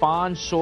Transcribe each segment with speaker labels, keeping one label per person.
Speaker 1: 500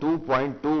Speaker 2: 2.2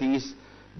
Speaker 2: 30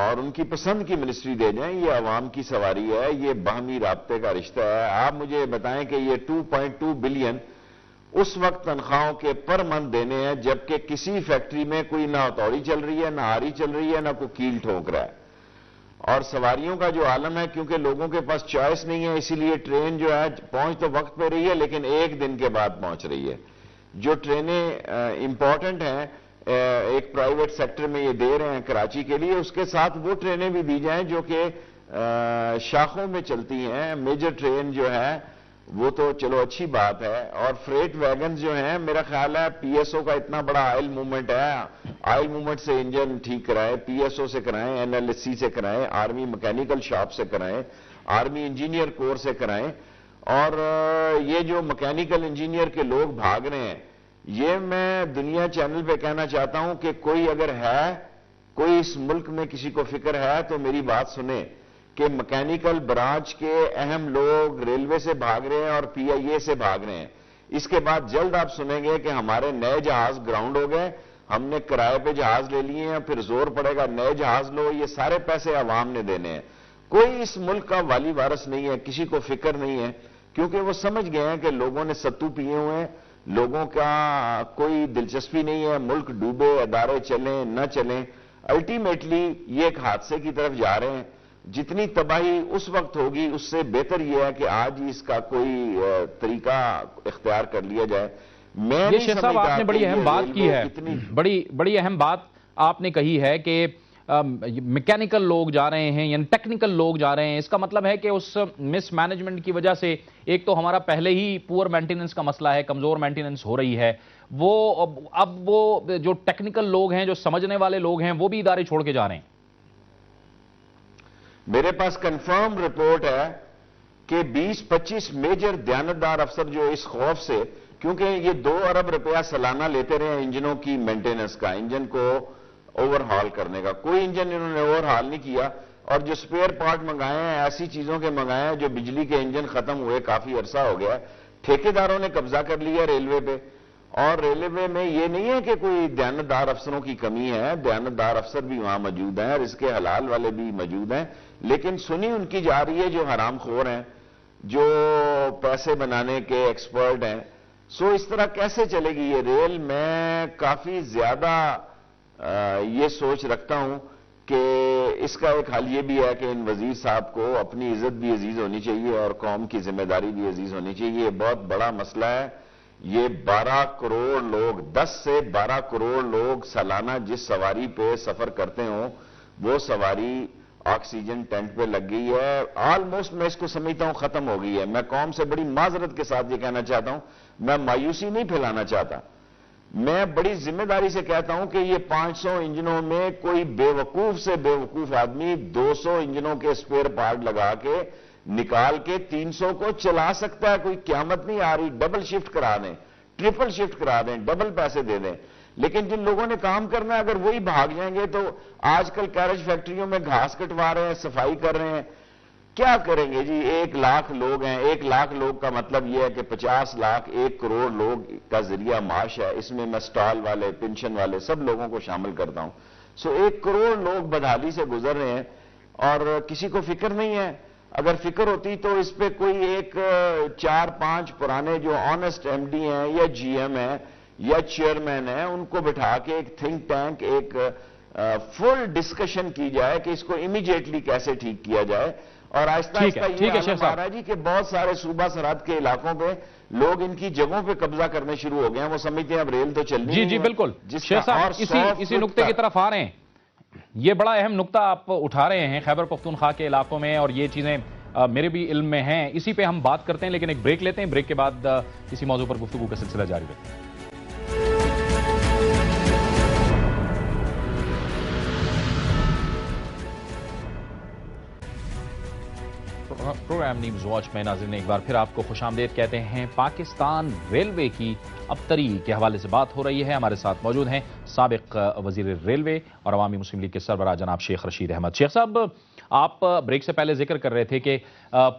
Speaker 2: اور ان کی پسند کی منسٹری دے جائیں. یہ عوام کی سواری ہے, یہ باہمی رابطے کا رشتہ ہے. آپ مجھے بتائیں کہ یہ 2.2 بلین اس وقت تنخواہوں کے پر منتھ دینے ہیں جبکہ کسی فیکٹری میں کوئی نہ ہتھوڑی چل رہی ہے, نہ آری چل رہی ہے, نہ کوئی کیل ٹھونک رہا ہے. اور سواریوں کا جو عالم ہے, کیونکہ لوگوں کے پاس چوائس نہیں ہے, اسی لیے ٹرین جو ہے پہنچ تو وقت پہ رہی ہے لیکن ایک دن کے بعد پہنچ رہی ہے. جو ٹرینیں امپورٹنٹ ہیں ایک پرائیویٹ سیکٹر میں یہ دے رہے ہیں کراچی کے لیے, اس کے ساتھ وہ ٹرینیں بھی دی جائیں جو کہ شاخوں میں چلتی ہیں. میجر ٹرین جو ہے وہ تو چلو اچھی بات ہے, اور فریٹ ویگنز جو ہیں میرا خیال ہے پی ایس او کا اتنا بڑا آئل موومنٹ ہے, آئل موومنٹ سے انجن ٹھیک کرائیں, پی ایس او سے کرائیں, این ایل ایس سی سے کرائیں, آرمی مکینیکل شاپ سے کرائیں, آرمی انجینئر کور سے کرائیں. اور یہ جو مکینیکل انجینئر کے لوگ بھاگ رہے ہیں, یہ میں دنیا چینل پہ کہنا چاہتا ہوں کہ کوئی اگر ہے, کوئی اس ملک میں کسی کو فکر ہے تو میری بات سنیں کہ مکینیکل برانچ کے اہم لوگ ریلوے سے بھاگ رہے ہیں اور پی آئی اے سے بھاگ رہے ہیں. اس کے بعد جلد آپ سنیں گے کہ ہمارے نئے جہاز گراؤنڈ ہو گئے, ہم نے کرائے پہ جہاز لے لیے ہیں, پھر زور پڑے گا نئے جہاز لو. یہ سارے پیسے عوام نے دینے ہیں. کوئی اس ملک کا والی وارث نہیں ہے, کسی کو فکر نہیں ہے, کیونکہ وہ سمجھ گئے ہیں کہ لوگوں نے ستو پیے ہوئے ہیں, لوگوں کا کوئی دلچسپی نہیں ہے, ملک ڈوبے, ادارے چلیں نہ چلیں. الٹیمیٹلی یہ ایک حادثے کی طرف جا رہے ہیں. جتنی تباہی اس وقت ہوگی اس سے بہتر یہ ہے کہ آج ہی اس کا کوئی طریقہ اختیار کر لیا جائے. میں
Speaker 1: یہ شیخ صاحب آپ نے بڑی اہم بات کی ہے, بڑی اہم بات آپ نے کہی ہے کہ میکینیکل لوگ جا رہے ہیں یعنی ٹیکنیکل لوگ جا رہے ہیں. اس کا مطلب ہے کہ اس مس مینجمنٹ کی وجہ سے ایک تو ہمارا پہلے ہی پور مینٹیننس کا مسئلہ ہے, کمزور مینٹیننس ہو رہی ہے, وہ اب وہ جو ٹیکنیکل لوگ ہیں, جو سمجھنے والے لوگ ہیں, وہ بھی ادارے چھوڑ کے جا رہے ہیں.
Speaker 2: میرے پاس کنفرم رپورٹ ہے کہ 20-25 میجر دیانتدار افسر جو اس خوف سے, کیونکہ یہ 2 ارب روپیہ سالانہ لیتے رہے ہیں انجنوں کی مینٹیننس کا, انجن کو اوور ہال کرنے کا, کوئی انجن انہوں نے اوور ہال نہیں کیا. اور جو سپیئر پارٹ منگائے ہیں ایسی چیزوں کے منگائے ہیں جو بجلی کے انجن ختم ہوئے کافی عرصہ ہو گیا. ٹھیکیداروں نے قبضہ کر لیا ریلوے پہ, اور ریلوے میں یہ نہیں ہے کہ کوئی دیانتدار افسروں کی کمی ہے, دیانتدار افسر بھی وہاں موجود ہیں, رزق حلال والے بھی موجود ہیں, لیکن سنی ان کی جا رہی ہے جو حرام خور ہیں, جو پیسے بنانے کے ایکسپرٹ ہیں. سو اس طرح کیسے چلے گی یہ ریل؟ میں کافی زیادہ یہ سوچ رکھتا ہوں کہ اس کا ایک حل یہ بھی ہے کہ ان وزیر صاحب کو اپنی عزت بھی عزیز ہونی چاہیے اور قوم کی ذمہ داری بھی عزیز ہونی چاہیے. یہ بہت بڑا مسئلہ ہے. یہ 12 کروڑ لوگ, 10 سے 12 کروڑ لوگ سالانہ جس سواری پہ سفر کرتے ہوں, وہ سواری آکسیجن ٹینک پہ لگ گئی ہے. آلموسٹ میں اس کو سمجھتا ہوں ختم ہو گئی ہے. میں قوم سے بڑی معذرت کے ساتھ یہ کہنا چاہتا ہوں, میں مایوسی نہیں پھیلانا چاہتا, میں بڑی ذمہ داری سے کہتا ہوں کہ یہ 500 انجنوں میں کوئی بے وقوف سے بے وقوف آدمی 200 انجنوں کے سپیئر پارٹ لگا کے نکال کے 300 کو چلا سکتا ہے. کوئی قیامت نہیں آ رہی. ڈبل شفٹ کرا دیں, ٹرپل شفٹ کرا دیں, ڈبل پیسے دے دیں. لیکن جن لوگوں نے کام کرنا ہے اگر وہی بھاگ جائیں گے, تو آج کل کیریج فیکٹریوں میں گھاس کٹوا رہے ہیں, صفائی کر رہے ہیں, کیا کریں گے جی؟ 1 لاکھ لوگ ہیں. 1 لاکھ لوگ کا مطلب یہ ہے کہ 50 لاکھ 1 کروڑ لوگ کا ذریعہ معاش ہے. اس میں اسٹال والے, پینشن والے, سب لوگوں کو شامل کرتا ہوں. سو 1 کروڑ لوگ بدحالی سے گزر رہے ہیں اور کسی کو فکر نہیں ہے. اگر فکر ہوتی تو اس پہ کوئی ایک 4-5 پرانے جو آنےسٹ ایم ڈی ہیں یا جی ایم ہیں یا چیئرمین ہیں, ان کو بٹھا کے ایک تھنک ٹینک, ایک فل ڈسکشن کی جائے کہ اس کو امیڈیٹلی کیسے ٹھیک کیا جائے. اور آہستہ آہستہ یہ عالم آ رہا ہے جی کہ بہت سارے صوبہ سرحد کے علاقوں پہ لوگ ان کی جگہوں پہ قبضہ کرنے شروع ہو گئے ہیں. وہ سمجھتے ہیں اب ریل تو چلنی ہے.
Speaker 1: جی بالکل شیخ صاحب, اسی نقطے کی طرف آ رہے ہیں. یہ بڑا اہم نقطہ آپ اٹھا رہے ہیں خیبر پختونخوا کے علاقوں میں, اور یہ چیزیں میرے بھی علم میں ہیں. اسی پہ ہم بات کرتے ہیں لیکن ایک بریک لیتے ہیں. بریک کے بعد اسی موضوع پر گفتگو کا سلسلہ جاری رکھتے ہیں. پروگرام نیوز واچ میں ناظرین ایک بار پھر آپ کو خوش آمدید کہتے ہیں. پاکستان ریلوے کی ابتری کے حوالے سے بات ہو رہی ہے. ہمارے ساتھ موجود ہیں سابق وزیر ریلوے اور عوامی مسلم لیگ کے سربراہ جناب شیخ رشید احمد. شیخ صاحب, آپ بریک سے پہلے ذکر کر رہے تھے کہ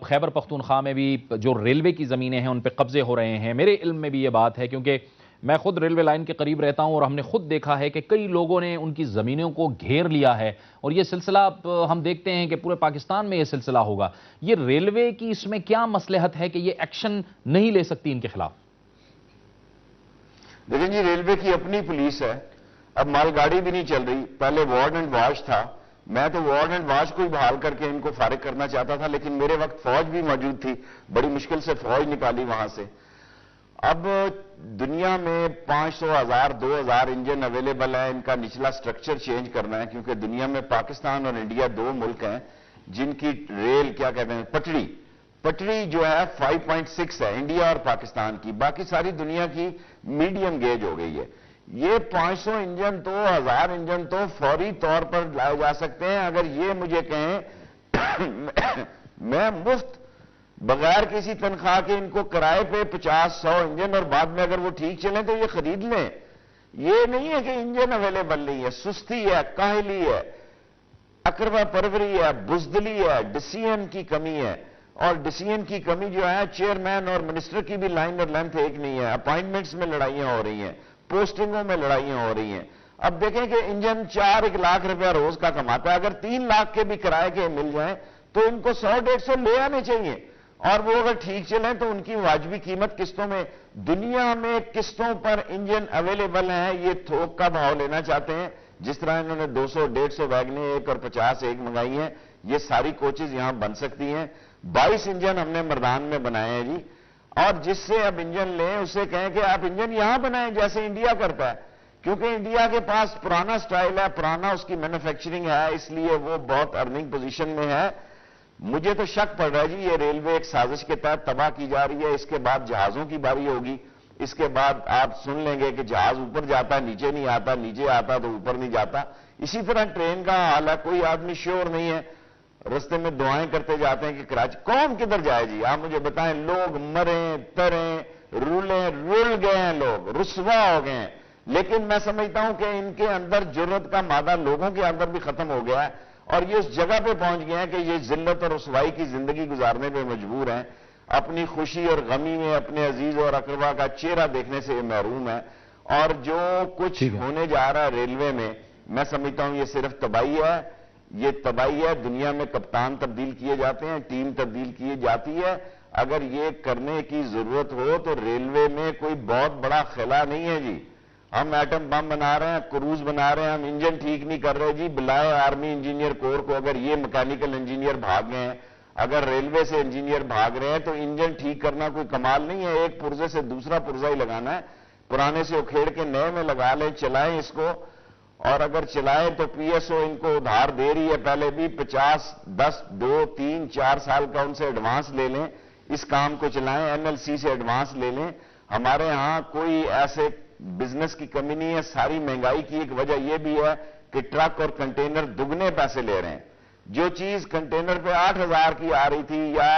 Speaker 1: خیبر پختونخوا میں بھی جو ریلوے کی زمینیں ہیں ان پہ قبضے ہو رہے ہیں. میرے علم میں بھی یہ بات ہے کیونکہ میں خود ریلوے لائن کے قریب رہتا ہوں اور ہم نے خود دیکھا ہے کہ کئی لوگوں نے ان کی زمینوں کو گھیر لیا ہے، اور یہ سلسلہ ہم دیکھتے ہیں کہ پورے پاکستان میں یہ سلسلہ ہوگا. یہ ریلوے کی اس میں کیا مصلحت ہے کہ یہ ایکشن نہیں لے سکتی ان کے خلاف؟
Speaker 2: دیکھیں جی، ریلوے کی اپنی پولیس ہے. اب مال گاڑی بھی نہیں چل رہی. پہلے وارڈ اینڈ واش تھا. میں تو وارڈ اینڈ واش کو ہی بحال کر کے ان کو فارغ کرنا چاہتا تھا، لیکن میرے وقت فوج بھی موجود تھی. بڑی مشکل سے فوج نکالی وہاں سے. اب دنیا میں 500 1000 2000 انجن اویلیبل ہیں. ان کا نچلا سٹرکچر چینج کرنا ہے، کیونکہ دنیا میں پاکستان اور انڈیا دو ملک ہیں جن کی ریل کیا کہتے ہیں پٹڑی جو ہے 5.6 ہے انڈیا اور پاکستان کی. باقی ساری دنیا کی میڈیم گیج ہو گئی ہے. یہ 500 انجن تو 1000 انجن تو فوری طور پر لائے جا سکتے ہیں. اگر یہ مجھے کہیں میں مفت بغیر کسی تنخواہ کے ان کو کرائے پہ 50-100 انجن، اور بعد میں اگر وہ ٹھیک چلیں تو یہ خرید لیں. یہ نہیں ہے کہ انجن اویلیبل نہیں ہے. سستی ہے، کاہلی ہے، اقربا پروری ہے، بزدلی ہے، ڈسیزن کی کمی ہے. اور ڈسیزن کی کمی جو ہے، چیئرمین اور منسٹر کی بھی لائن اور لینتھ ایک نہیں ہے. اپائنٹمنٹس میں لڑائیاں ہو رہی ہیں، پوسٹنگوں میں لڑائیاں ہو رہی ہیں. اب دیکھیں کہ انجن 4-1 لاکھ روپیہ روز کا کماتا ہے. اگر 3 لاکھ کے بھی کرائے کے مل جائیں تو ان کو 100-150 لے آنے چاہیے. اور وہ اگر ٹھیک چلیں تو ان کی واجبی قیمت قسطوں میں، دنیا میں قسطوں پر انجن اویلیبل ہیں. یہ تھوک کا بھاؤ لینا چاہتے ہیں. جس طرح انہوں نے 200-150 ویگنیں ایک اور 50 ایک منگائی ہیں، یہ ساری کوچز یہاں بن سکتی ہیں. 22 انجن ہم نے مردان میں بنائے ہیں جی. اور جس سے اب انجن لیں اسے کہیں کہ آپ انجن یہاں بنائیں جیسے انڈیا کرتا ہے، کیونکہ انڈیا کے پاس پرانا سٹائل ہے، پرانا اس کی مینوفیکچرنگ ہے، اس لیے وہ بہت ارننگ پوزیشن میں ہے. مجھے تو شک پڑ رہا ہے جی، یہ ریلوے ایک سازش کے تحت تباہ کی جا رہی ہے. اس کے بعد جہازوں کی باری ہوگی. اس کے بعد آپ سن لیں گے کہ جہاز اوپر جاتا ہے نیچے نہیں آتا، نیچے آتا تو اوپر نہیں جاتا. اسی طرح ٹرین کا حال ہے. کوئی آدمی شیور نہیں ہے. رستے میں دعائیں کرتے جاتے ہیں کہ کراچی قوم کدھر جائے جی؟ آپ مجھے بتائیں. لوگ مریں تریں رول گئے ہیں، لوگ رسوا ہو گئے ہیں. لیکن میں سمجھتا ہوں کہ ان کے اندر جرت کا مادہ لوگوں کے اندر بھی ختم ہو گیا ہے، اور یہ اس جگہ پہ پہنچ گئے ہیں کہ یہ ذلت اور رسوائی کی زندگی گزارنے پہ مجبور ہیں. اپنی خوشی اور غمی میں اپنے عزیز اور اقربا کا چہرہ دیکھنے سے یہ محروم ہے. اور جو کچھ ہونے جا رہا ہے ریلوے میں سمجھتا ہوں یہ صرف تباہی ہے. یہ تباہی ہے. دنیا میں کپتان تبدیل کیے جاتے ہیں، ٹیم تبدیل کی جاتی ہے. اگر یہ کرنے کی ضرورت ہو تو ریلوے میں کوئی بہت بڑا خلا نہیں ہے جی. ہم ایٹم بم بنا رہے ہیں، کروز بنا رہے ہیں، ہم انجن ٹھیک نہیں کر رہے جی. بلائے آرمی انجینئر کور کو. اگر یہ مکینیکل انجینئر بھاگ گئے ہیں، اگر ریلوے سے انجینئر بھاگ رہے ہیں تو انجن ٹھیک کرنا کوئی کمال نہیں ہے. ایک پرزے سے دوسرا پرزا ہی لگانا ہے. پرانے سے اکھیڑ کے نئے میں لگا لیں، چلائیں اس کو. اور اگر چلائیں تو پی ایس او ان کو ادھار دے رہی ہے پہلے بھی 50 10 2 3 4 سال کا ان سے ایڈوانس لے لیں. اس کام کو چلائیں. این ایل سی سے ایڈوانس لے لیں. ہمارے ہاں کوئی ایسے بزنس کی کمی نہیں ہے. ساری مہنگائی کی ایک وجہ یہ بھی ہے کہ ٹرک اور کنٹینر دگنے پیسے لے رہے ہیں. جو چیز کنٹینر پہ 8,000 کی آ رہی تھی یا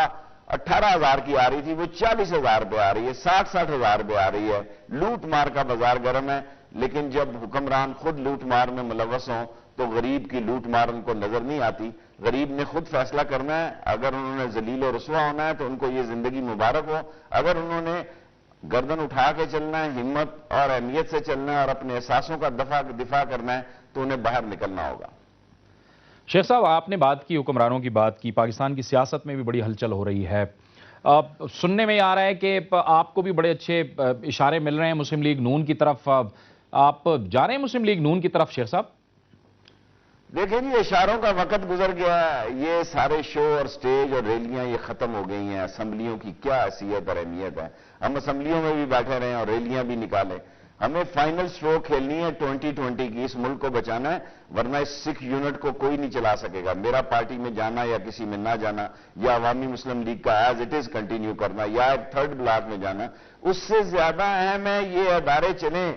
Speaker 2: 18,000 کی آ رہی تھی وہ 40,000 پہ آ رہی ہے، 60,000 پہ آ رہی ہے. لوٹ مار کا بازار گرم ہے. لیکن جب حکمران خود لوٹ مار میں ملوث ہوں تو غریب کی لوٹ مار ان کو نظر نہیں آتی. غریب نے خود فیصلہ کرنا ہے. اگر انہوں نے ذلیل و رسوا ہونا ہے تو ان کو یہ زندگی مبارک ہو. اگر انہوں نے گردن اٹھا کے چلنا ہے، ہمت اور اہمیت سے چلنا ہے اور اپنے احساسوں کا دفاع کرنا ہے تو انہیں باہر نکلنا ہوگا.
Speaker 1: شیخ صاحب، آپ نے بات کی، حکمرانوں کی بات کی. پاکستان کی سیاست میں بھی بڑی ہلچل ہو رہی ہے. سننے میں آ رہا ہے کہ آپ کو بھی بڑے اچھے اشارے مل رہے ہیں مسلم لیگ نون کی طرف. آپ جا رہے ہیں مسلم لیگ نون کی طرف شیخ صاحب؟
Speaker 2: دیکھیں جی، اشاروں کا وقت گزر گیا. یہ سارے شو اور سٹیج اور ریلیاں یہ ختم ہو گئی ہیں. اسمبلیوں کی کیا حیثیت اور اہمیت ہے. ہم اسمبلیوں میں بھی بیٹھے رہے اور ریلیاں بھی نکالیں. ہمیں فائنل سٹروک کھیلنی ہے 2020 کی. اس ملک کو بچانا ہے، ورنہ اس سکھ یونٹ کو کوئی نہیں چلا سکے گا. میرا پارٹی میں جانا یا کسی میں نہ جانا، یا عوامی مسلم لیگ کا ایز اٹ از کنٹینیو کرنا، یا ایک تھرڈ بلاک میں جانا، اس سے زیادہ اہم ہے یہ ادارے چلیں.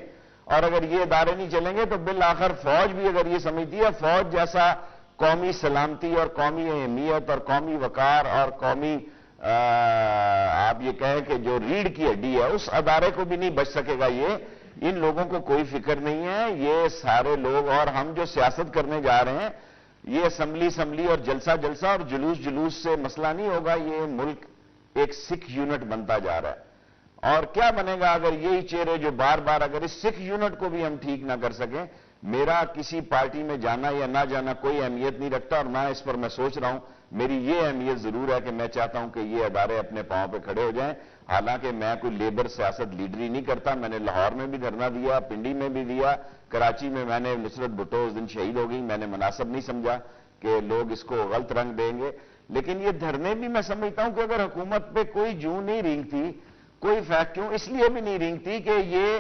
Speaker 2: اور اگر یہ ادارے نہیں چلیں گے تو بالآخر فوج بھی اگر یہ سمجھتی ہے فوج جیسا قومی سلامتی اور قومی اہمیت اور قومی وقار اور قومی آپ یہ کہیں کہ جو ریڑھ کی ہڈی ہے اس ادارے کو بھی نہیں بچ سکے گا. یہ ان لوگوں کو کوئی فکر نہیں ہے. یہ سارے لوگ اور ہم جو سیاست کرنے جا رہے ہیں یہ اسمبلی اور جلسہ اور جلوس سے مسئلہ نہیں ہوگا. یہ ملک ایک سکھ یونٹ بنتا جا رہا ہے. اور کیا بنے گا اگر یہی چہرے جو بار بار اگر اس سکھ یونٹ کو بھی ہم ٹھیک نہ کر سکیں. میرا کسی پارٹی میں جانا یا نہ جانا کوئی اہمیت نہیں رکھتا, اور نہ اس پر میں سوچ رہا ہوں. میری یہ اہمیت ضرور ہے کہ میں چاہتا ہوں کہ یہ ادارے اپنے پاؤں پہ کھڑے ہو جائیں. حالانکہ میں کوئی لیبر سیاست لیڈری نہیں کرتا. میں نے لاہور میں بھی دھرنا دیا, پنڈی میں بھی دیا, کراچی میں میں نے نصرت بھٹو اس دن شہید ہو گئی, میں نے مناسب نہیں سمجھا کہ لوگ اس کو غلط رنگ دیں گے. لیکن یہ دھرنے بھی میں سمجھتا ہوں کہ اگر حکومت پہ کوئی جوں نہیں رینگتی, کوئی فیکٹ کیوں اس لیے بھی نہیں رینگتی کہ یہ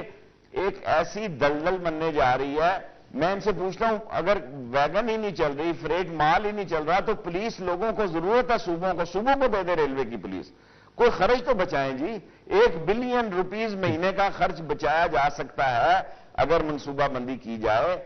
Speaker 2: ایک ایسی دلدل بننے جا رہی ہے. میں ان سے پوچھتا ہوں, اگر ویگن ہی نہیں چل رہی, فریٹ مال ہی نہیں چل رہا, تو پولیس لوگوں کو ضرورت ہے, صوبوں کو دے دے ریلوے کی پولیس. کوئی خرچ تو بچائیں جی. 1 بلین روپیز مہینے کا خرچ بچایا جا سکتا ہے اگر منصوبہ بندی کی جائے.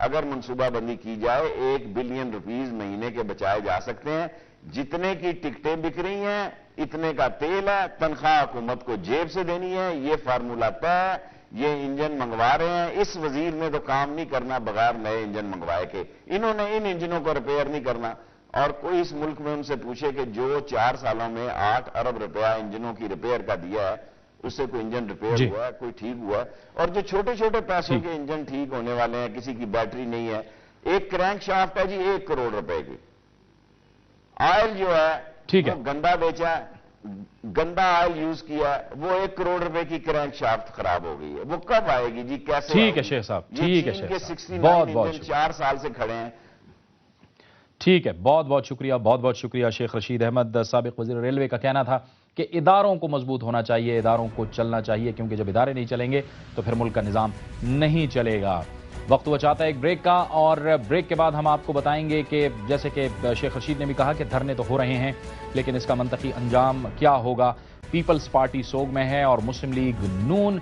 Speaker 2: اگر منصوبہ بندی کی جائے 1 بلین روپیز مہینے کے بچائے جا سکتے ہیں. جتنے کی ٹکٹیں بک رہی ہیں اتنے کا تیل ہے, تنخواہ حکومت کو جیب سے دینی ہے. یہ فارمولہ طے ہے. یہ انجن منگوا رہے ہیں. اس وزیر نے تو کام نہیں کرنا بغیر نئے انجن منگوائے کے. انہوں نے ان انجنوں کو ریپیئر نہیں کرنا. اور کوئی اس ملک میں ان سے پوچھے کہ جو 4 سالوں میں 8 ارب روپیہ انجنوں کی ریپیئر کا دیا ہے, اس سے کوئی انجن ریپیئر ہوا ہے, کوئی ٹھیک ہوا ہے؟ اور جو چھوٹے چھوٹے پیسوں کے انجن ٹھیک ہونے والے ہیں, کسی کی بیٹری نہیں ہے, ایک کرینک شافٹ ہے جی 1 کروڑ روپے کی. آئل جو ہے وہ گندا بیچا, گندا آئل یوز کیا, وہ 1 کروڑ روپے کی کرینک شافٹ خراب ہو گئی ہے. وہ کب آئے گی جی, کیسے؟
Speaker 1: ٹھیک ہے شیخ صاحب, ٹھیک ہے شیخ صاحب, بہت بہت
Speaker 2: 4 سال سے کھڑے ہیں.
Speaker 1: ٹھیک ہے, بہت بہت شکریہ, بہت بہت شکریہ. شیخ رشید احمد, سابق وزیر ریلوے, کا کہنا تھا کہ اداروں کو مضبوط ہونا چاہیے, اداروں کو چلنا چاہیے, کیونکہ جب ادارے نہیں چلیں گے تو پھر ملک کا نظام نہیں چلے گا. وقت ہوا چاہتا ہے ایک بریک کا, اور بریک کے بعد ہم آپ کو بتائیں گے کہ جیسے کہ شیخ رشید نے بھی کہا کہ دھرنے تو ہو رہے ہیں, لیکن اس کا منطقی انجام کیا ہوگا. پیپلز پارٹی سوگ میں ہے اور مسلم لیگ نون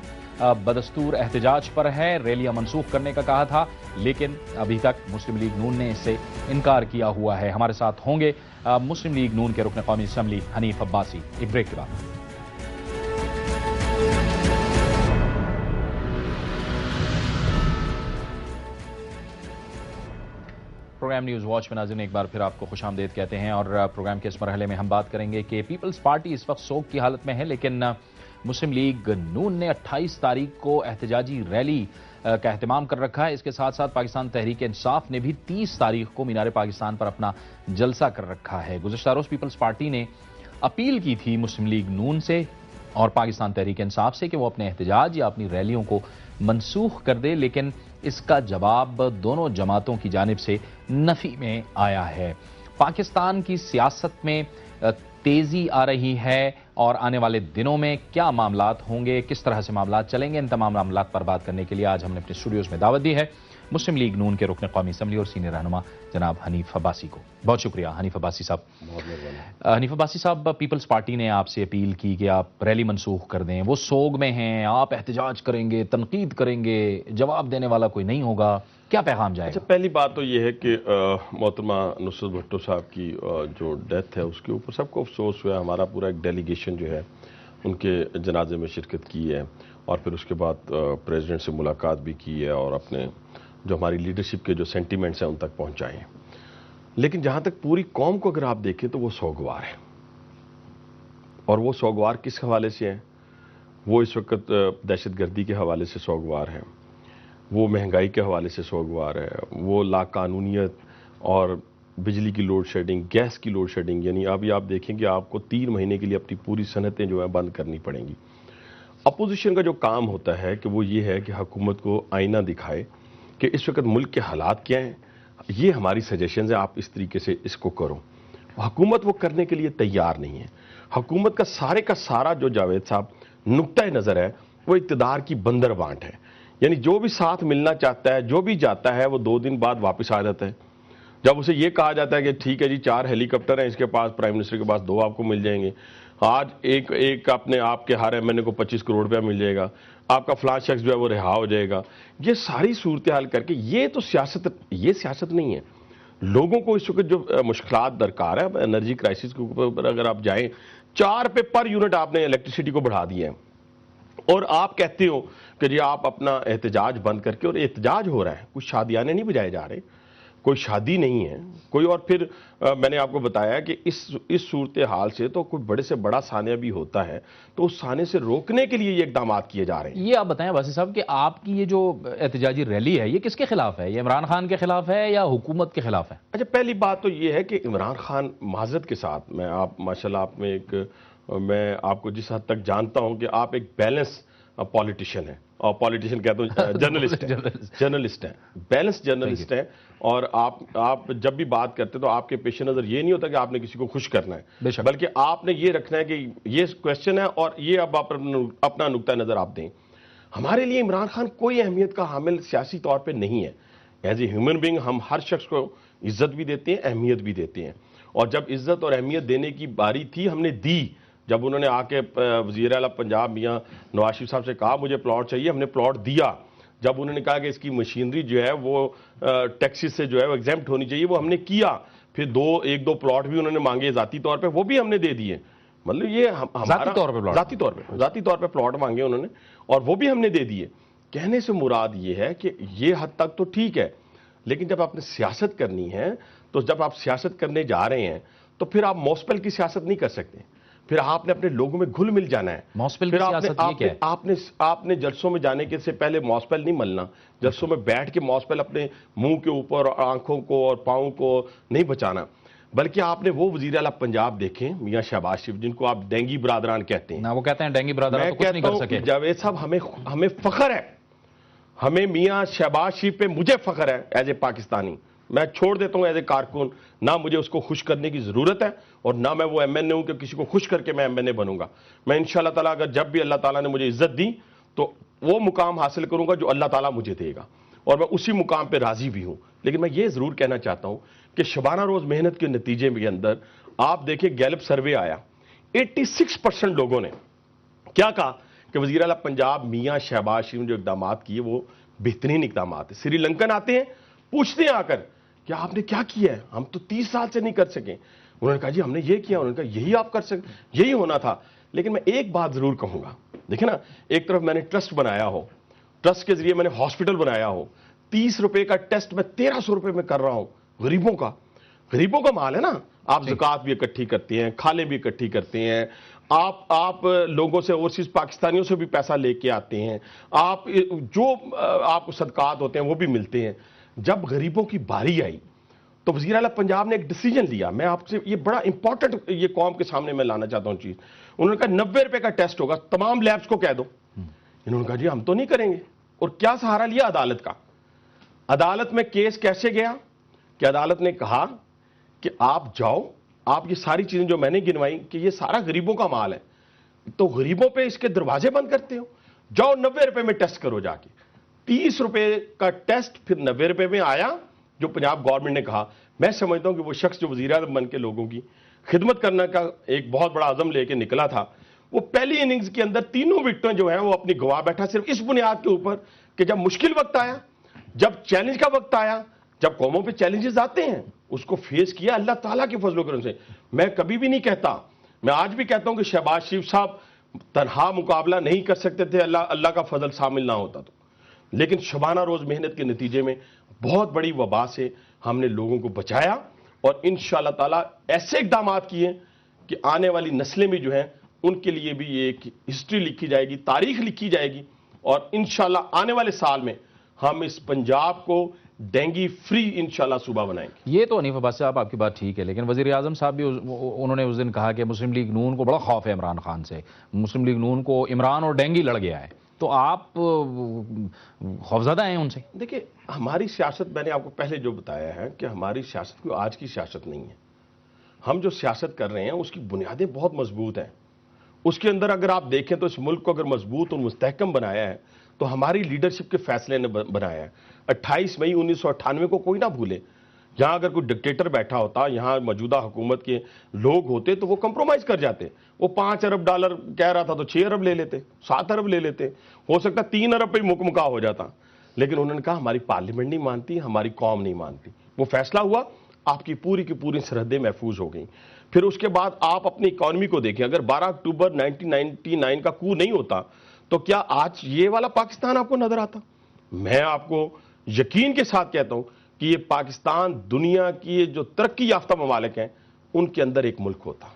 Speaker 1: بدستور احتجاج پر ہے. ریلیاں منسوخ کرنے کا کہا تھا, لیکن ابھی تک مسلم لیگ نون نے اس سے انکار کیا ہوا ہے. ہمارے ساتھ ہوں گے مسلم لیگ نون کے رکن قومی اسمبلی حنیف عباسی. ایک بریک کے بعد. پروگرام نیوز واچ میں ناظرین ایک بار پھر آپ کو خوش آمدید کہتے ہیں, اور پروگرام کے اس مرحلے میں ہم بات کریں گے کہ پیپلز پارٹی اس وقت سوگ کی حالت میں ہے, لیکن مسلم لیگ نون نے 28 تاریخ کو احتجاجی ریلی کا اہتمام کر رکھا ہے. اس کے ساتھ ساتھ پاکستان تحریک انصاف نے بھی 30 تاریخ کو مینار پاکستان پر اپنا جلسہ کر رکھا ہے. گزشتہ روز پیپلز پارٹی نے اپیل کی تھی مسلم لیگ نون سے اور پاکستان تحریک انصاف سے کہ وہ اپنے احتجاج یا اپنی ریلیوں کو منسوخ کر دے, لیکن اس کا جواب دونوں جماعتوں کی جانب سے نفی میں آیا ہے. پاکستان کی سیاست میں تیزی آ رہی ہے, اور آنے والے دنوں میں کیا معاملات ہوں گے, کس طرح سے معاملات چلیں گے, ان تمام معاملات پر بات کرنے کے لیے آج ہم نے اپنے اسٹوڈیوز میں دعوت دی ہے مسلم لیگ نون کے رکن قومی اسمبلی اور سینئر رہنما جناب حنیف عباسی کو. بہت شکریہ حنیف عباسی صاحب. حنیف عباسی صاحب, پیپلز پارٹی نے آپ سے اپیل کی کہ آپ ریلی منسوخ کر دیں, وہ سوگ میں ہیں, آپ احتجاج کریں گے, تنقید کریں گے, جواب دینے والا کوئی نہیں ہوگا, کیا پیغام جائے گا؟
Speaker 3: اچھا, پہلی بات تو یہ ہے کہ محترمہ نصرت بھٹو صاحب کی جو ڈیتھ ہے اس کے اوپر سب کو افسوس ہوا ہے. ہمارا پورا ایک ڈیلیگیشن جو ہے ان کے جنازے میں شرکت کی ہے, اور پھر اس کے بعد پریزیڈنٹ سے ملاقات بھی کی ہے, اور اپنے جو ہماری لیڈرشپ کے جو سینٹیمنٹس ہیں ان تک پہنچائے ہیں. لیکن جہاں تک پوری قوم کو اگر آپ دیکھیں تو وہ سوگوار ہے, اور وہ سوگوار کس حوالے سے ہیں؟ وہ اس وقت دہشت گردی کے حوالے سے سوگوار ہے, وہ مہنگائی کے حوالے سے سوگوار ہے, وہ لاقانونیت اور بجلی کی لوڈ شیڈنگ, گیس کی لوڈ شیڈنگ. یعنی ابھی آپ دیکھیں کہ آپ کو 3 مہینے کے لیے اپنی پوری صنعتیں جو ہیں بند کرنی پڑیں گی. اپوزیشن کا جو کام ہوتا ہے کہ وہ یہ ہے کہ حکومت کو آئینہ دکھائے کہ اس وقت ملک کے حالات کیا ہیں, یہ ہماری سجیشنز ہیں, آپ اس طریقے سے اس کو کرو. حکومت وہ کرنے کے لیے تیار نہیں ہے. حکومت کا سارا جو جاوید صاحب نقطۂ نظر ہے وہ اقتدار کی بندر بانٹ ہے. یعنی جو بھی ساتھ ملنا چاہتا ہے, جو بھی جاتا ہے, وہ 2 دن بعد واپس آ جاتا ہے. جب اسے یہ کہا جاتا ہے کہ ٹھیک ہے جی 4 ہیلی کاپٹر ہیں اس کے پاس, پرائم منسٹر کے پاس 2 آپ کو مل جائیں گے, آج ایک اپنے آپ کے ہر ایم این اے کو 25 کروڑ روپیہ مل جائے گا, آپ کا فلاں شخص جو ہے وہ رہا ہو جائے گا. یہ ساری صورتحال کر کے یہ تو سیاست نہیں ہے. لوگوں کو اس وقت جو مشکلات درکار ہے, انرجی کرائسس کے اوپر اگر آپ جائیں, 4 پہ پر یونٹ آپ نے الیکٹریسٹی کو بڑھا دی ہے, اور آپ کہتے ہو کہ جی آپ اپنا احتجاج بند کر کے, اور احتجاج ہو رہا ہے, کچھ شادیانے نہیں بجائے جا رہے, کوئی شادی نہیں ہے کوئی. اور پھر میں نے آپ کو بتایا کہ اس صورتحال سے تو کوئی بڑے سے بڑا سانحہ بھی ہوتا ہے تو اس سانحے سے روکنے کے لیے یہ اقدامات کیے جا رہے ہیں.
Speaker 1: یہ آپ بتائیں عباسی صاحب کہ آپ کی یہ جو احتجاجی ریلی ہے یہ کس کے خلاف ہے؟ یہ عمران خان کے خلاف ہے یا حکومت کے خلاف ہے؟
Speaker 3: اچھا، پہلی بات تو یہ ہے کہ عمران خان معذرت کے ساتھ آپ ماشاءاللہ میں آپ کو جس حد تک جانتا ہوں کہ آپ ایک بیلنس پولیٹیشین ہیں، اور پولیٹیشین کہتا ہوں جرنلسٹ ہیں، بیلنس جرنلسٹ ہیں. اور آپ جب بھی بات کرتے تو آپ کے پیش نظر یہ نہیں ہوتا کہ آپ نے کسی کو خوش کرنا ہے، بلکہ آپ نے یہ رکھنا ہے کہ یہ کویسچن ہے اور یہ اب آپ اپنا نقطہ نظر آپ دیں. ہمارے لیے عمران خان کوئی اہمیت کا حامل سیاسی طور پہ نہیں ہے. ایز اے ہیومن بینگ ہم ہر شخص کو عزت بھی دیتے ہیں، اہمیت بھی دیتے ہیں. اور جب عزت اور اہمیت دینے کی باری تھی ہم نے دی. جب انہوں نے آ کے وزیر اعلیٰ پنجاب میاں نواز شریف صاحب سے کہا مجھے پلاٹ چاہیے، ہم نے پلاٹ دیا. جب انہوں نے کہا کہ اس کی مشینری جو ہے وہ ٹیکسز سے جو ہے وہ ایگزیمپٹ ہونی چاہیے، وہ ہم نے کیا. پھر ایک دو پلاٹ بھی انہوں نے مانگے ذاتی طور پہ، وہ بھی ہم نے دے دیے. مطلب یہ ذاتی طور پہ پلاٹ مانگے انہوں نے اور وہ بھی ہم نے دے دیے. کہنے سے مراد یہ ہے کہ یہ حد تک تو ٹھیک ہے، لیکن جب آپ نے سیاست کرنی ہے تو جب آپ سیاست کرنے جا رہے ہیں تو پھر آپ موسپل کی سیاست نہیں کر سکتے. پھر آپ نے اپنے لوگوں میں گھل مل جانا ہے.
Speaker 1: موسپل کی سیاست یہ کیا ہے؟
Speaker 3: آپ نے جلسوں میں جانے کے سے پہلے موسپل نہیں ملنا. جلسوں میں بیٹھ کے موسپل اپنے منہ کے اوپر اور آنکھوں کو اور پاؤں کو نہیں بچانا، بلکہ آپ نے وہ وزیر اعلیٰ پنجاب دیکھیں میاں شہباز شریف جن کو آپ ڈینگی برادران کہتے ہیں.
Speaker 1: وہ کہتے ہیں ڈینگی برادران تو کچھ نہیں کر سکے.
Speaker 3: جاوید صاحب ہمیں فخر ہے، ہمیں میاں شہباز شریف پہ مجھے فخر ہے ایز اے پاکستانی. میں چھوڑ دیتا ہوں ایز اے کارکن، نہ مجھے اس کو خوش کرنے کی ضرورت ہے اور نہ میں وہ ایم این اے ہوں کہ کسی کو خوش کر کے میں ایم این اے بنوں گا. میں انشاءاللہ تعالیٰ اگر جب بھی اللہ تعالیٰ نے مجھے عزت دی تو وہ مقام حاصل کروں گا جو اللہ تعالیٰ مجھے دے گا، اور میں اسی مقام پہ راضی بھی ہوں. لیکن میں یہ ضرور کہنا چاہتا ہوں کہ شبانہ روز محنت کے نتیجے کے اندر آپ دیکھیں گیلپ سروے آیا، 86% لوگوں نے کیا کہا کہ وزیر اعلیٰ پنجاب میاں شہباز شریف نے جو اقدامات کیے وہ بہترین اقدامات ہیں. سری لنکن آتے ہیں پوچھتے ہیں آ کر کہ آپ نے کیا کیا ہے، ہم تو 30 سال سے نہیں کر سکے. انہوں نے کہا جی ہم نے یہ کیا. انہوں نے کہا یہی آپ کر سکتے، یہی ہونا تھا. لیکن میں ایک بات ضرور کہوں گا، دیکھیں نا، ایک طرف میں نے ٹرسٹ بنایا ہو، ٹرسٹ کے ذریعے میں نے ہاسپٹل بنایا ہو، 30 روپے کا ٹیسٹ میں 1300 روپے میں کر رہا ہوں. غریبوں کا مال ہے نا. آپ زکوٰۃ بھی اکٹھی کرتے ہیں، کھالیں بھی اکٹھی کرتے ہیں، آپ لوگوں سے اوورسیز پاکستانیوں سے بھی پیسہ لے کے آتے ہیں، آپ جو آپ کو صدقات ہوتے ہیں وہ بھی ملتے ہیں. جب غریبوں کی باری آئی تو وزیر اعلیٰ پنجاب نے ایک ڈیسیجن لیا. میں آپ سے یہ بڑا امپورٹنٹ یہ قوم کے سامنے میں لانا چاہتا ہوں چیز. انہوں نے کہا 90 روپے کا ٹیسٹ ہوگا، تمام لیبس کو کہہ دو. انہوں نے کہا جی ہم تو نہیں کریں گے. اور کیا سہارا لیا؟ عدالت کا. عدالت میں کیس کیسے گیا کہ عدالت نے کہا کہ آپ جاؤ، آپ یہ ساری چیزیں جو میں نے گنوائی کہ یہ سارا غریبوں کا مال ہے تو غریبوں پہ اس کے دروازے بند کرتے ہو، جاؤ 90 روپے میں ٹیسٹ کرو. جا کے 30 روپے کا ٹیسٹ پھر 90 روپے میں آیا جو پنجاب گورنمنٹ نے کہا. میں سمجھتا ہوں کہ وہ شخص جو وزیر اعظم بن کے لوگوں کی خدمت کرنے کا ایک بہت بڑا عزم لے کے نکلا تھا، وہ پہلی اننگز کے اندر تینوں وکٹیں جو ہیں وہ اپنی گوا بیٹھا صرف اس بنیاد کے اوپر کہ جب مشکل وقت آیا، جب چیلنج کا وقت آیا، جب قوموں پہ چیلنجز آتے ہیں اس کو فیس کیا اللہ تعالیٰ کے فضل و کرم سے. میں کبھی بھی نہیں کہتا، میں آج بھی کہتا ہوں کہ شہباز شریف صاحب تنہا مقابلہ نہیں کر سکتے تھے اللہ کا فضل شامل نہ ہوتا تو. لیکن شبانہ روز محنت کے نتیجے میں بہت بڑی وبا سے ہم نے لوگوں کو بچایا اور انشاءاللہ تعالیٰ ایسے اقدامات کیے کہ آنے والی نسلیں بھی جو ہیں ان کے لیے بھی ایک ہسٹری لکھی جائے گی، تاریخ لکھی جائے گی. اور انشاءاللہ آنے والے سال میں ہم اس پنجاب کو ڈینگی فری انشاءاللہ صوبہ بنائیں گے.
Speaker 1: یہ تو حنیف عباس صاحب آپ کی بات ٹھیک ہے، لیکن وزیر اعظم صاحب بھی انہوں نے اس دن کہا کہ مسلم لیگ نون کو بڑا خوف ہے عمران خان سے، مسلم لیگ نون کو عمران اور ڈینگی لڑ گیا ہے، تو آپ خوفزدہ ہیں ان سے؟
Speaker 3: دیکھیں ہماری سیاست، میں نے آپ کو پہلے جو بتایا ہے کہ ہماری سیاست کوئی آج کی سیاست نہیں ہے. ہم جو سیاست کر رہے ہیں اس کی بنیادیں بہت مضبوط ہیں. اس کے اندر اگر آپ دیکھیں تو اس ملک کو اگر مضبوط اور مستحکم بنایا ہے تو ہماری لیڈرشپ کے فیصلے نے بنایا ہے. 28 مئی 1998 کو کوئی نہ بھولے. یہاں اگر کوئی ڈکٹیٹر بیٹھا ہوتا، یہاں موجودہ حکومت کے لوگ ہوتے تو وہ کمپرومائز کر جاتے. وہ $5 ارب کہہ رہا تھا تو 6 ارب لے لیتے، 7 ارب لے لیتے، ہو سکتا 3 ارب پہ ہی مکمکا ہو جاتا. لیکن انہوں نے کہا ہماری پارلیمنٹ نہیں مانتی، ہماری قوم نہیں مانتی. وہ فیصلہ ہوا، آپ کی پوری کی پوری سرحدیں محفوظ ہو گئیں. پھر اس کے بعد آپ اپنی اکانومی کو دیکھیں. اگر 12 اکتوبر 1999 کا کو نہیں ہوتا تو کیا آج یہ والا پاکستان آپ کو نظر آتا؟ میں آپ کو یقین کے ساتھ کہتا ہوں کہ یہ پاکستان دنیا کی جو ترقی یافتہ ممالک ہیں ان کے اندر ایک ملک ہوتا.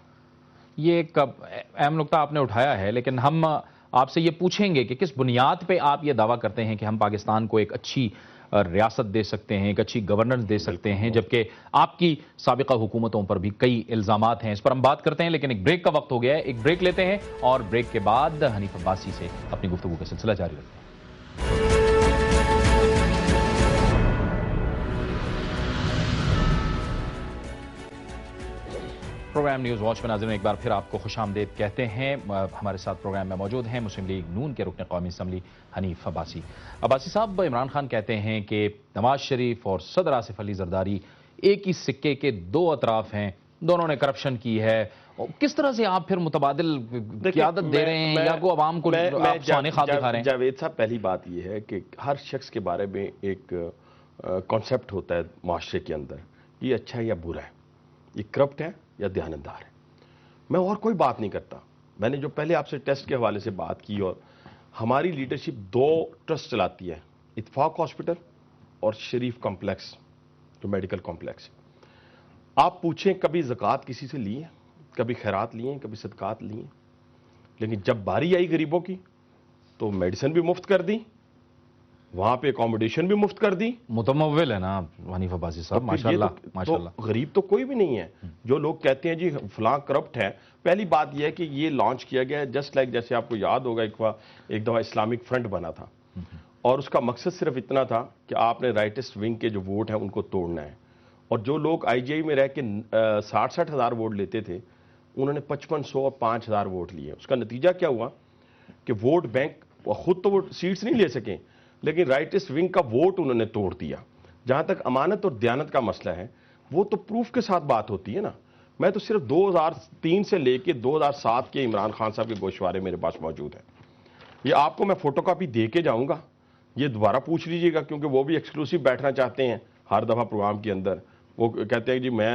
Speaker 1: یہ ایک اہم نقطہ آپ نے اٹھایا ہے، لیکن ہم آپ سے یہ پوچھیں گے کہ کس بنیاد پہ آپ یہ دعویٰ کرتے ہیں کہ ہم پاکستان کو ایک اچھی ریاست دے سکتے ہیں، ایک اچھی گورننس دے سکتے ہیں، جبکہ آپ کی سابقہ حکومتوں پر بھی کئی الزامات ہیں. اس پر ہم بات کرتے ہیں، لیکن ایک بریک کا وقت ہو گیا ہے. ایک بریک لیتے ہیں اور بریک کے بعد حنیف عباسی سے اپنی گفتگو کا سلسلہ جاری رکھتے ہیں. پروگرام نیوز واچ میں ناظرین ایک بار پھر آپ کو خوش آمدید کہتے ہیں. ہمارے ساتھ پروگرام میں موجود ہیں مسلم لیگ نون کے رکن قومی اسمبلی حنیف عباسی. عباسی صاحب، عمران خان کہتے ہیں کہ نواز شریف اور صدر آصف علی زرداری ایک ہی سکے کے دو اطراف ہیں، دونوں نے کرپشن کی ہے. کس طرح سے آپ پھر متبادل قیادت دے رہے ہیں یا کو عوام کو سونے خواب دکھا رہے ہیں؟
Speaker 3: جاوید صاحب، پہلی بات یہ ہے کہ ہر شخص کے بارے میں ایک کانسیپٹ ہوتا ہے معاشرے کے اندر، یہ اچھا ہے یا برا ہے، یہ کرپٹ ہے یا دیانتدار ہے. میں اور کوئی بات نہیں کرتا. میں نے جو پہلے آپ سے ٹیسٹ کے حوالے سے بات کی، اور ہماری لیڈرشپ دو ٹرسٹ چلاتی ہے، اتفاق ہاسپٹل اور شریف کمپلیکس جو میڈیکل کمپلیکس. آپ پوچھیں کبھی زکوٰۃ کسی سے لی ہے، کبھی خیرات لیے ہیں، کبھی صدقات لیے ہیں، لیکن جب باری آئی غریبوں کی تو میڈیسن بھی مفت کر دی، وہاں پہ اکوموڈیشن بھی مفت کر دی.
Speaker 1: متمول ہے نا حنیف عباسی صاحب، ماشاءاللہ ماشاءاللہ.
Speaker 3: غریب تو کوئی بھی نہیں ہے. جو لوگ کہتے ہیں جی فلاں کرپٹ ہے، پہلی بات یہ ہے کہ یہ لانچ کیا گیا ہے جسٹ لائک، جیسے آپ کو یاد ہوگا ایک دفعہ اسلامک فرنٹ بنا تھا، اور اس کا مقصد صرف اتنا تھا کہ آپ نے رائٹسٹ ونگ کے جو ووٹ ہیں ان کو توڑنا ہے. اور جو لوگ آئی جی آئی میں رہ کے 60 ہزار ووٹ لیتے تھے، انہوں نے 5500 اور 5000 ووٹ لیے. اس کا نتیجہ کیا ہوا کہ ووٹ بینک خود تو وہ سیٹس نہیں لے سکیں، لیکن رائٹسٹ ونگ کا ووٹ انہوں نے توڑ دیا. جہاں تک امانت اور دیانت کا مسئلہ ہے، وہ تو پروف کے ساتھ بات ہوتی ہے نا. میں تو صرف 2003 سے لے کے 2007 کے عمران خان صاحب کے گوشوارے میرے پاس موجود ہیں. یہ آپ کو میں فوٹو کاپی دے کے جاؤں گا، یہ دوبارہ پوچھ لیجئے گا، کیونکہ وہ بھی ایکسکلوسیو بیٹھنا چاہتے ہیں ہر دفعہ پروگرام کے اندر. وہ کہتے ہیں جی میں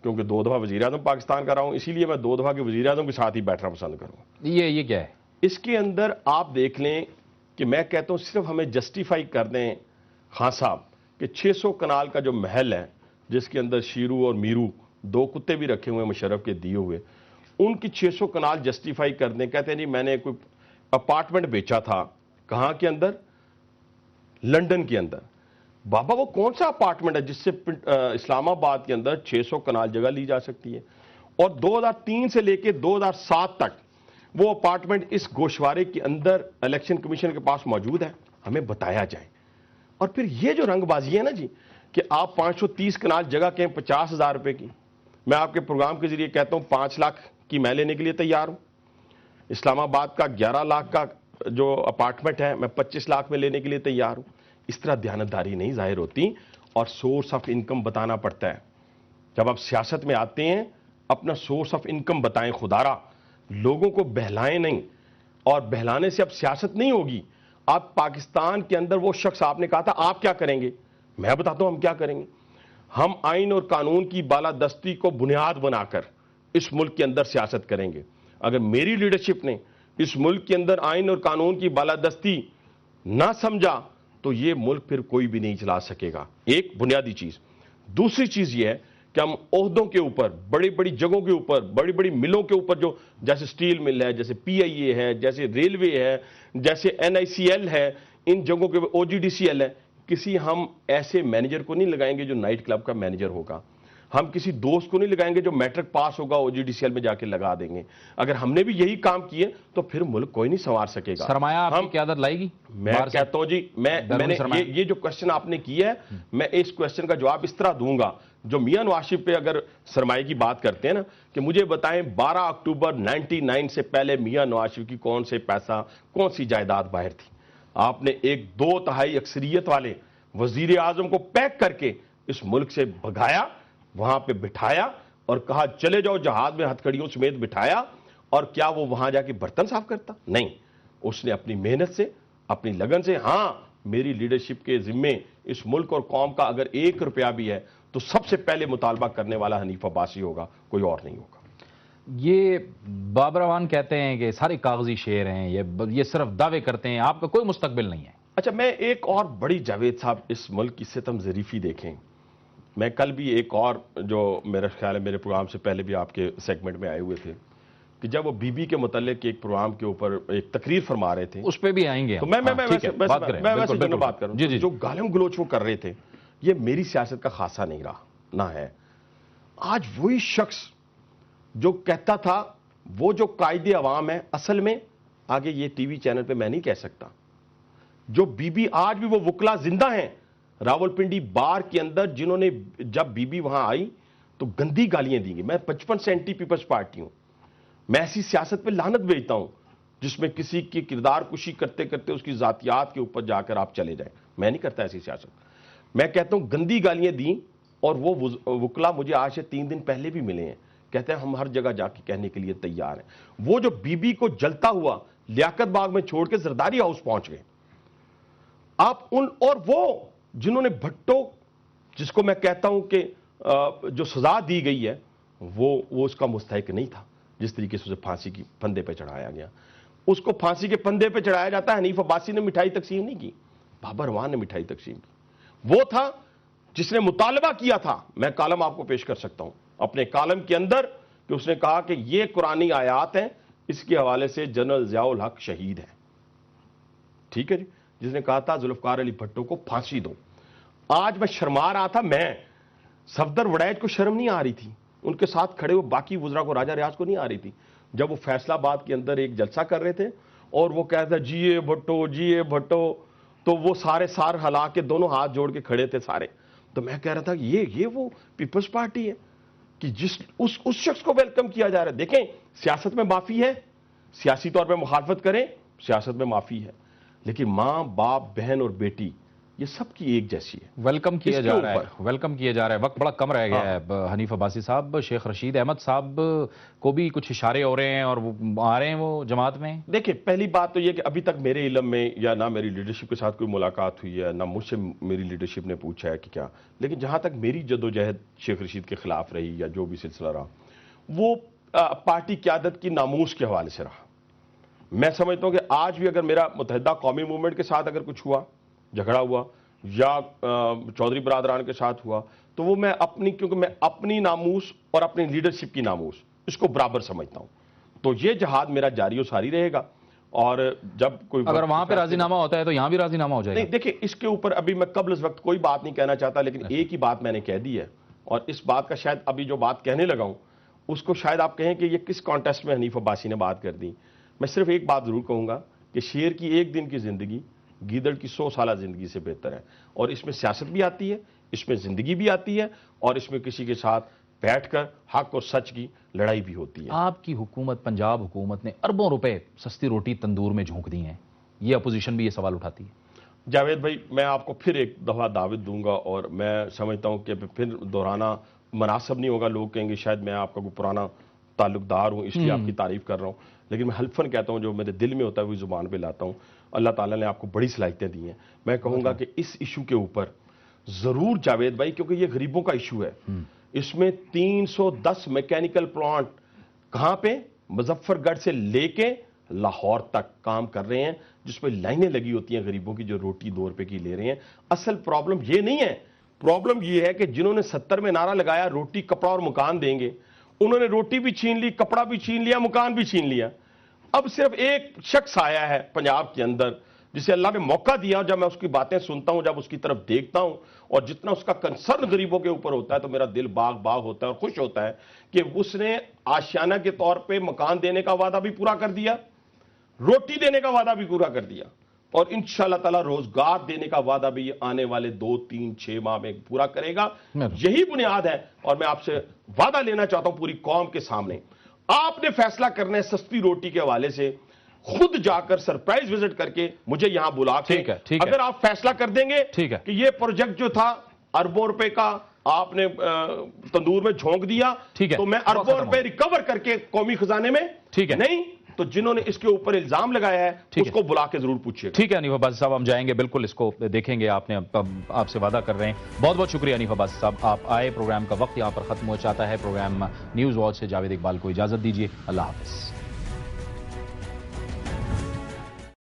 Speaker 3: کیونکہ 2 دفعہ وزیر اعظم پاکستان کا رہا ہوں، اسی لیے میں 2 دفعہ کے وزیر اعظم کے ساتھ ہی بیٹھنا پسند کروں.
Speaker 1: یہ کیا ہے؟
Speaker 3: اس کے اندر آپ دیکھ لیں کہ میں کہتا ہوں صرف ہمیں جسٹیفائی کر دیں خان صاحب کہ 600 کنال کا جو محل ہے، جس کے اندر شیرو اور میرو 2 کتے بھی رکھے ہوئے مشرف کے دیے ہوئے، ان کی 600 کنال جسٹیفائی کر دیں. کہتے ہیں جی میں نے کوئی اپارٹمنٹ بیچا تھا، کہاں کے اندر؟ لنڈن کے اندر. بابا وہ کون سا اپارٹمنٹ ہے جس سے اسلام آباد کے اندر 600 کنال جگہ لی جا سکتی ہے؟ اور 2003 سے لے کے 2007 تک وہ اپارٹمنٹ اس گوشوارے کے اندر الیکشن کمیشن کے پاس موجود ہے. ہمیں بتایا جائے. اور پھر یہ جو رنگ بازی ہے نا جی کہ آپ 530 کنال جگہ کہیں 50,000 روپے کی، میں آپ کے پروگرام کے ذریعے کہتا ہوں 5 لاکھ کی میں لینے کے لیے تیار ہوں. اسلام آباد کا 11 لاکھ کا جو اپارٹمنٹ ہے میں 25 لاکھ میں لینے کے لیے تیار ہوں. اس طرح دیانتداری نہیں ظاہر ہوتی، اور سورس آف انکم بتانا پڑتا ہے. جب آپ سیاست میں آتے ہیں اپنا سورس آف انکم بتائیں. خدارا لوگوں کو بہلائیں نہیں، اور بہلانے سے اب سیاست نہیں ہوگی. آپ پاکستان کے اندر وہ شخص آپ نے کہا تھا آپ کیا کریں گے، میں بتاتا ہوں ہم کیا کریں گے. ہم آئین اور قانون کی بالادستی کو بنیاد بنا کر اس ملک کے اندر سیاست کریں گے. اگر میری لیڈرشپ نے اس ملک کے اندر آئین اور قانون کی بالادستی نہ سمجھا تو یہ ملک پھر کوئی بھی نہیں چلا سکے گا. ایک بنیادی چیز. دوسری چیز یہ ہے کہ ہم عہدوں کے اوپر، بڑی بڑی جگہوں کے اوپر، بڑی بڑی ملوں کے اوپر، جو جیسے سٹیل مل ہے، جیسے پی آئی اے ہے، جیسے ریلوے ہے، جیسے این آئی سی ایل ہے، ان جگہوں کے او جی ڈی سی ایل ہے، کسی ہم ایسے مینیجر کو نہیں لگائیں گے جو نائٹ کلب کا مینیجر ہوگا. ہم کسی دوست کو نہیں لگائیں گے جو میٹرک پاس ہوگا او جی ڈی سی ایل میں جا کے لگا دیں گے. اگر ہم نے بھی یہی کام کیے تو پھر ملک کوئی نہیں سنوار سکے گا.
Speaker 1: سرمایہ آپ کی قیادت لائے گی؟
Speaker 3: میں کہتا ہوں جی میں نے یہ جو کوشچن آپ نے کیا ہے، میں اس کوشچن کا جواب اس طرح دوں گا. جو میاں نواز شریف پہ اگر سرمایہ کی بات کرتے ہیں نا کہ مجھے بتائیں 12 اکتوبر 99 سے پہلے میاں نواز شریف کی کون سے پیسہ، کون سی جائیداد باہر تھی؟ آپ نے ایک 2/3 اکثریت والے وزیر اعظم کو پیک کر کے اس ملک سے بھگایا، وہاں پہ بٹھایا اور کہا چلے جاؤ جہاز میں ہتھکڑیوں سمیت بٹھایا. اور کیا وہ وہاں جا کے برتن صاف کرتا؟ نہیں. اس نے اپنی محنت سے، اپنی لگن سے، ہاں میری لیڈرشپ کے ذمے اس ملک اور قوم کا اگر 1 روپیہ بھی ہے تو سب سے پہلے مطالبہ کرنے والا حنیف عباسی ہوگا، کوئی اور نہیں ہوگا.
Speaker 1: یہ بابر اعوان کہتے ہیں کہ سارے کاغذی شعر ہیں، یہ صرف دعوے کرتے ہیں، آپ کا کوئی مستقبل نہیں ہے.
Speaker 3: اچھا میں ایک اور بڑی جاوید صاحب اس ملک کی ستم ظریفی دیکھیں. میں کل بھی ایک اور جو میرا خیال ہے میرے پروگرام سے پہلے بھی آپ کے سیگمنٹ میں آئے ہوئے تھے کہ جب وہ بی بی کے متعلق ایک پروگرام کے اوپر ایک تقریر فرما رہے تھے,
Speaker 1: اس پہ بھی آئیں گے.
Speaker 3: تو میں ویسے دونوں بات کروں. جو گالم گلوچ وہ کر رہے تھے یہ میری سیاست کا خاصہ نہیں رہا نہ ہے. آج وہی شخص جو کہتا تھا وہ جو قائد عوام ہے, اصل میں آگے یہ ٹی وی چینل پہ میں نہیں کہہ سکتا, جو بی بی آج بھی وہ وکلا زندہ ہیں راولپنڈی بار کے اندر جنہوں نے جب بی بی وہاں آئی تو گندی گالیاں دی گئی. میں 55 سے اینٹی پیپلز پارٹی ہوں. میں ایسی سیاست پہ لعنت بھیجتا ہوں جس میں کسی کی کردار کشی کرتے کرتے اس کی ذاتیات کے اوپر جا کر آپ چلے جائیں. میں نہیں کرتا ایسی سیاست. میں کہتا ہوں گندی گالیاں دیں, اور وہ وکلا مجھے آج سے 3 دن پہلے بھی ملے ہیں, کہتے ہیں ہم ہر جگہ جا کے کہنے کے لیے تیار ہیں. وہ جو بی بی کو جلتا ہوا لیاقت باغ میں چھوڑ کے زرداری ہاؤس پہنچ گئے. آپ ان اور وہ جنہوں نے بھٹو, جس کو میں کہتا ہوں کہ جو سزا دی گئی ہے وہ اس کا مستحق نہیں تھا, جس طریقے سے اسے پھانسی کی پھندے پہ چڑھایا گیا. اس کو پھانسی کے پھندے پہ چڑھایا جاتا ہے. حنیف عباسی نے مٹھائی تقسیم نہیں کی, بابر روان نے مٹھائی تقسیم کی. وہ تھا جس نے مطالبہ کیا تھا, میں کالم آپ کو پیش کر سکتا ہوں اپنے کالم کے اندر, کہ اس نے کہا کہ یہ قرآنی آیات ہیں, اس کے حوالے سے جنرل ضیاء الحق شہید ہے. ٹھیک ہے جی. جس نے کہا تھا ذوالفقار علی بھٹو کو پھانسی دو. آج میں شرما رہا تھا, میں صفدر وڑیچ کو شرم نہیں آ رہی تھی, ان کے ساتھ کھڑے ہوئے باقی وزراء کو, راجہ ریاض کو نہیں آ رہی تھی, جب وہ فیصلہ آباد کے اندر ایک جلسہ کر رہے تھے اور وہ کہتا جی اے بھٹو جی اے بھٹو, تو وہ سارے سار ہلا کے دونوں ہاتھ جوڑ کے کھڑے تھے سارے. تو میں کہہ رہا تھا یہ وہ پیپلز پارٹی ہے کہ جس اس شخص کو ویلکم کیا جا رہا ہے. دیکھیں سیاست میں معافی ہے, سیاسی طور پہ مخالفت کریں, سیاست میں معافی ہے, لیکن ماں باپ بہن اور بیٹی یہ سب کی ایک جیسی ہے.
Speaker 1: ویلکم کیا جا رہا ہے, ویلکم کیا جا رہا ہے. وقت بڑا کم رہ گیا ہے. حنیف عباسی صاحب, شیخ رشید احمد صاحب کو بھی کچھ اشارے ہو رہے ہیں اور وہ آ رہے ہیں وہ جماعت میں.
Speaker 3: دیکھیں پہلی بات تو یہ کہ ابھی تک میرے علم میں یا نہ میری لیڈرشپ کے ساتھ کوئی ملاقات ہوئی ہے, نہ مجھ سے میری لیڈرشپ نے پوچھا ہے کہ کیا, لیکن جہاں تک میری جدوجہد شیخ رشید کے خلاف رہی یا جو بھی سلسلہ رہا وہ پارٹی قیادت کی ناموس کے حوالے سے رہا. میں سمجھتا ہوں کہ آج بھی اگر میرا متحدہ قومی موومنٹ کے ساتھ اگر کچھ ہوا, جھگڑا ہوا یا چودھری برادران کے ساتھ ہوا, تو وہ میں کیونکہ میں اپنی ناموس اور اپنی لیڈرشپ کی ناموس اس کو برابر سمجھتا ہوں. تو یہ جہاد میرا جاری و ساری رہے گا. اور جب کوئی
Speaker 1: اگر وہاں پہ راضی نامہ ہوتا ہے تو یہاں بھی راضی نامہ ہو جائے گا.
Speaker 3: نہیں دیکھیں اس کے اوپر ابھی میں قبل اس وقت کوئی بات نہیں کہنا چاہتا, لیکن ایک ہی بات میں نے کہہ دی ہے, اور اس بات کا شاید ابھی جو بات کہنے لگا ہوں اس کو شاید آپ کہیں کہ یہ کس کانٹیسٹ میں حنیف عباسی نے بات کر دی. میں صرف ایک بات ضرور کہوں گا کہ شیر کی ایک دن کی زندگی گیدڑ کی 100 سالہ زندگی سے بہتر ہے, اور اس میں سیاست بھی آتی ہے, اس میں زندگی بھی آتی ہے, اور اس میں کسی کے ساتھ بیٹھ کر حق اور سچ کی لڑائی بھی ہوتی ہے.
Speaker 1: آپ کی حکومت, پنجاب حکومت نے اربوں روپے سستی روٹی تندور میں جھونک دی ہیں, یہ اپوزیشن بھی یہ سوال اٹھاتی ہے.
Speaker 3: جاوید بھائی میں آپ کو پھر ایک دفعہ دعوت دوں گا, اور میں سمجھتا ہوں کہ پھر دہرانا مناسب نہیں ہوگا. لوگ کہیں گے شاید میں آپ کا کوئی پرانا تعلق دار ہوں اس لیے آپ کی تعریف کر رہا ہوں, لیکن میں حلفاً کہتا ہوں جو میرے دل میں ہوتا ہے وہی زبان پہ لاتا ہوں. اللہ تعالیٰ نے آپ کو بڑی صلاحیتیں دی ہیں. میں کہوں گا کہ اس ایشو کے اوپر ضرور جاوید بھائی, کیونکہ یہ غریبوں کا ایشو ہے, اس میں 310 میکینیکل پلانٹ کہاں پہ مظفر گڑھ سے لے کے لاہور تک کام کر رہے ہیں, جس پہ لائنیں لگی ہوتی ہیں غریبوں کی جو روٹی 2 روپے کی لے رہے ہیں. اصل پرابلم یہ نہیں ہے, پرابلم یہ ہے کہ جنہوں نے 70 میں نعرہ لگایا روٹی کپڑا اور مکان دیں گے, انہوں نے روٹی بھی چھین لی, کپڑا بھی چھین لیا, مکان بھی چھین لیا. اب صرف ایک شخص آیا ہے پنجاب کے اندر جسے اللہ نے موقع دیا. جب میں اس کی باتیں سنتا ہوں, جب اس کی طرف دیکھتا ہوں, اور جتنا اس کا کنسرن غریبوں کے اوپر ہوتا ہے, تو میرا دل باغ باغ ہوتا ہے اور خوش ہوتا ہے کہ اس نے آشیانہ کے طور پہ مکان دینے کا وعدہ بھی پورا کر دیا, روٹی دینے کا وعدہ بھی پورا کر دیا, اور انشاءاللہ تعالی روزگار دینے کا وعدہ بھی آنے والے 2 3 6 ماہ میں پورا کرے گا. یہی بنیاد ہے. اور میں آپ سے وعدہ لینا چاہتا ہوں پوری قوم کے سامنے, آپ نے فیصلہ کرنا ہے سستی روٹی کے حوالے سے, خود جا کر سرپرائز وزٹ کر کے مجھے یہاں بلا کے, اگر آپ فیصلہ کر دیں گے کہ یہ پروجیکٹ جو تھا اربوں روپے کا آپ نے تندور میں جھونک دیا, تو میں اربوں روپے ریکور کر کے قومی خزانے میں, نہیں تو جنہوں نے اس کے اوپر الزام لگایا ہے اس کو بلا کے ضرور پوچھیے.
Speaker 1: ٹھیک ہے حنیف عباسی صاحب, ہم جائیں گے بالکل, اس کو دیکھیں گے. آپ نے آپ سے وعدہ کر رہے ہیں. بہت بہت شکریہ حنیف عباسی صاحب, آپ آئے. پروگرام کا وقت یہاں پر ختم ہو چاہتا ہے. پروگرام نیوز واچ سے جاوید اقبال کو اجازت دیجیے. اللہ حافظ.